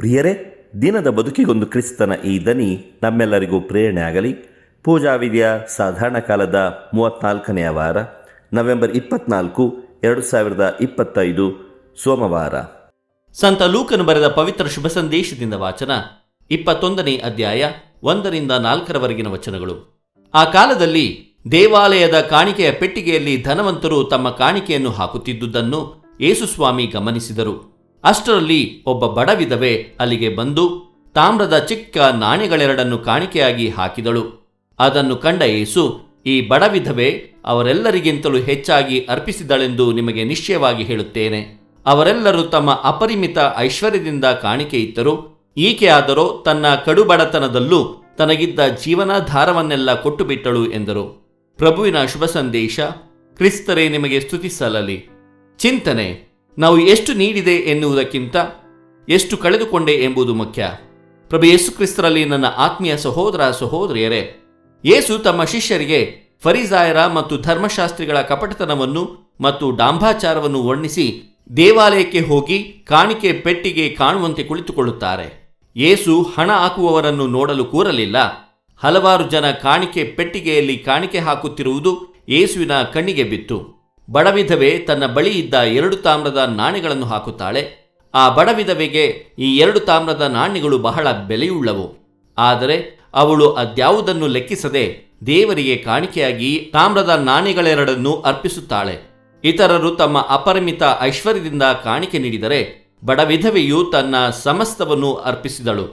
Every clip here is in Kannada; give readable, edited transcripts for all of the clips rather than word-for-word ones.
ಪ್ರಿಯರೇ, ದಿನದ ಬದುಕಿಗೊಂದು ಕ್ರಿಸ್ತನ ಈ ದನಿ ನಮ್ಮೆಲ್ಲರಿಗೂ ಪ್ರೇರಣೆ ಆಗಲಿ. ಪೂಜಾ ವಿಧಿಯ ಸಾಧಾರಣ ಕಾಲದ 34ನೇ ವಾರ, ನವೆಂಬರ್ 24, 2025, ಸೋಮವಾರ. ಸಂತ ಲೂಕನು ಬರೆದ ಪವಿತ್ರ ಶುಭ ಸಂದೇಶದಿಂದ ವಾಚನ. 21ನೇ ಅಧ್ಯಾಯ 1ರಿಂದ 4ರವರೆಗಿನ ವಚನಗಳು. ಆ ಕಾಲದಲ್ಲಿ ದೇವಾಲಯದ ಕಾಣಿಕೆಯ ಪೆಟ್ಟಿಗೆಯಲ್ಲಿ ಧನವಂತರು ತಮ್ಮ ಕಾಣಿಕೆಯನ್ನು ಹಾಕುತ್ತಿದ್ದುದನ್ನು ಯೇಸುಸ್ವಾಮಿ ಗಮನಿಸಿದರು. ಅಷ್ಟರಲ್ಲಿ ಒಬ್ಬ ಬಡ ವಿಧವೆ ಅಲ್ಲಿಗೆ ಬಂದು ತಾಮ್ರದ ಚಿಕ್ಕ ನಾಣ್ಯಗಳೆರಡನ್ನು ಕಾಣಿಕೆಯಾಗಿ ಹಾಕಿದಳು. ಅದನ್ನು ಕಂಡ ಯೇಸು, ಈ ಬಡ ವಿಧವೆ ಅವರೆಲ್ಲರಿಗಿಂತಲೂ ಹೆಚ್ಚಾಗಿ ಅರ್ಪಿಸಿದಳೆಂದು ನಿಮಗೆ ನಿಶ್ಚಯವಾಗಿ ಹೇಳುತ್ತೇನೆ. ಅವರೆಲ್ಲರೂ ತಮ್ಮ ಅಪರಿಮಿತ ಐಶ್ವರ್ಯದಿಂದ ಕಾಣಿಕೆ ಇತ್ತರು. ಈಕೆಯಾದರೋ ತನ್ನ ಕಡುಬಡತನದಲ್ಲೂ ತನಗಿದ್ದ ಜೀವನಾಧಾರವನ್ನೆಲ್ಲ ಕೊಟ್ಟು ಬಿಟ್ಟಳು ಎಂದರು. ಪ್ರಭುವಿನ ಶುಭ ಸಂದೇಶ. ಕ್ರಿಸ್ತರೇ ನಿಮಗೆ ಸ್ತುತಿಸಲಲಿ. ಚಿಂತನೆ: ನಾವು ಎಷ್ಟು ನೀಡಿದೆ ಎನ್ನುವುದಕ್ಕಿಂತ ಎಷ್ಟು ಕಳೆದುಕೊಂಡೆ ಎಂಬುದು ಮುಖ್ಯ. ಪ್ರಭು ಯೇಸು ಕ್ರಿಸ್ತರಲ್ಲಿ ನನ್ನ ಆತ್ಮೀಯ ಸಹೋದರ ಸಹೋದರಿಯರೇ, ಯೇಸು ತಮ್ಮ ಶಿಷ್ಯರಿಗೆ ಫರಿಸಾಯರ ಮತ್ತು ಧರ್ಮಶಾಸ್ತ್ರಿಗಳ ಕಪಟತನವನ್ನು ಮತ್ತು ಡಾಂಭಾಚಾರವನ್ನು ವರ್ಣಿಸಿ ದೇವಾಲಯಕ್ಕೆ ಹೋಗಿ ಕಾಣಿಕೆ ಪೆಟ್ಟಿಗೆ ಕಾಣುವಂತೆ ಕುಳಿತುಕೊಳ್ಳುತ್ತಾರೆ. ಯೇಸು ಹಣ ಹಾಕುವವರನ್ನು ನೋಡಲು ಕೂರಲಿಲ್ಲ. ಹಲವಾರು ಜನ ಕಾಣಿಕೆ ಪೆಟ್ಟಿಗೆಯಲ್ಲಿ ಕಾಣಿಕೆ ಹಾಕುತ್ತಿರುವುದು ಯೇಸುವಿನ ಕಣ್ಣಿಗೆ ಬಿತ್ತು. ಬಡವಿಧವೆ ತನ್ನ ಬಳಿ ಇದ್ದ 2 ತಾಮ್ರದ ನಾಣ್ಯಗಳನ್ನು ಹಾಕುತ್ತಾಳೆ. ಆ ಬಡವಿಧವೆಗೆ ಈ 2 ತಾಮ್ರದ ನಾಣ್ಯಗಳು ಬಹಳ ಬೆಲೆಯುಳ್ಳವು. ಆದರೆ ಅವಳು ಅದ್ಯಾವುದನ್ನು ಲೆಕ್ಕಿಸದೆ ದೇವರಿಗೆ ಕಾಣಿಕೆಯಾಗಿ ತಾಮ್ರದ ನಾಣ್ಯಗಳೆರಡನ್ನು ಅರ್ಪಿಸುತ್ತಾಳೆ. ಇತರರು ತಮ್ಮ ಅಪರಿಮಿತ ಐಶ್ವರ್ಯದಿಂದ ಕಾಣಿಕೆ ನೀಡಿದರೆ, ಬಡವಿಧವೆಯು ತನ್ನ ಸಮಸ್ತವನ್ನು ಅರ್ಪಿಸಿದಳು.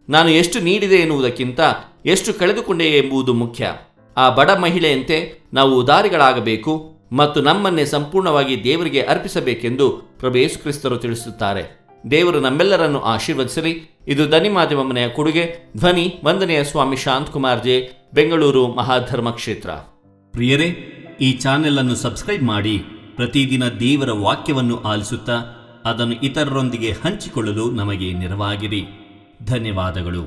ನಾನು ಎಷ್ಟು ನೀಡಿದೆ ಎನ್ನುವುದಕ್ಕಿಂತ ಎಷ್ಟು ಕಳೆದುಕೊಂಡೆ ಎಂಬುದು ಮುಖ್ಯ. ಆ ಬಡ ಮಹಿಳೆಯಂತೆ ನಾವು ಉದಾರಿಗಳಾಗಬೇಕು ಮತ್ತು ನಮ್ಮನ್ನೇ ಸಂಪೂರ್ಣವಾಗಿ ದೇವರಿಗೆ ಅರ್ಪಿಸಬೇಕೆಂದು ಪ್ರಭು ಯೇಸು ಕ್ರಿಸ್ತರು ತಿಳಿಸುತ್ತಾರೆ. ದೇವರು ನಮ್ಮೆಲ್ಲರನ್ನು ಆಶೀರ್ವದಿಸಲಿ. ಇದು ಧ್ವನಿ ಮಾಧ್ಯಮ ಮನೆಯ ಕೊಡುಗೆ. ಧ್ವನಿ ವಂದನೆಯ ಸ್ವಾಮಿ ಶಾಂತಕುಮಾರ್ ಜೆ, ಬೆಂಗಳೂರು ಮಹಾಧರ್ಮ ಕ್ಷೇತ್ರ. ಪ್ರಿಯರೇ, ಈ ಚಾನೆಲ್ ಅನ್ನು ಸಬ್ಸ್ಕ್ರೈಬ್ ಮಾಡಿ ಪ್ರತಿದಿನ ದೇವರ ವಾಕ್ಯವನ್ನು ಆಲಿಸುತ್ತಾ ಅದನ್ನು ಇತರರೊಂದಿಗೆ ಹಂಚಿಕೊಳ್ಳಲು ನಮಗೆ ನೆರವಾಗಿರಿ. ಧನ್ಯವಾದಗಳು.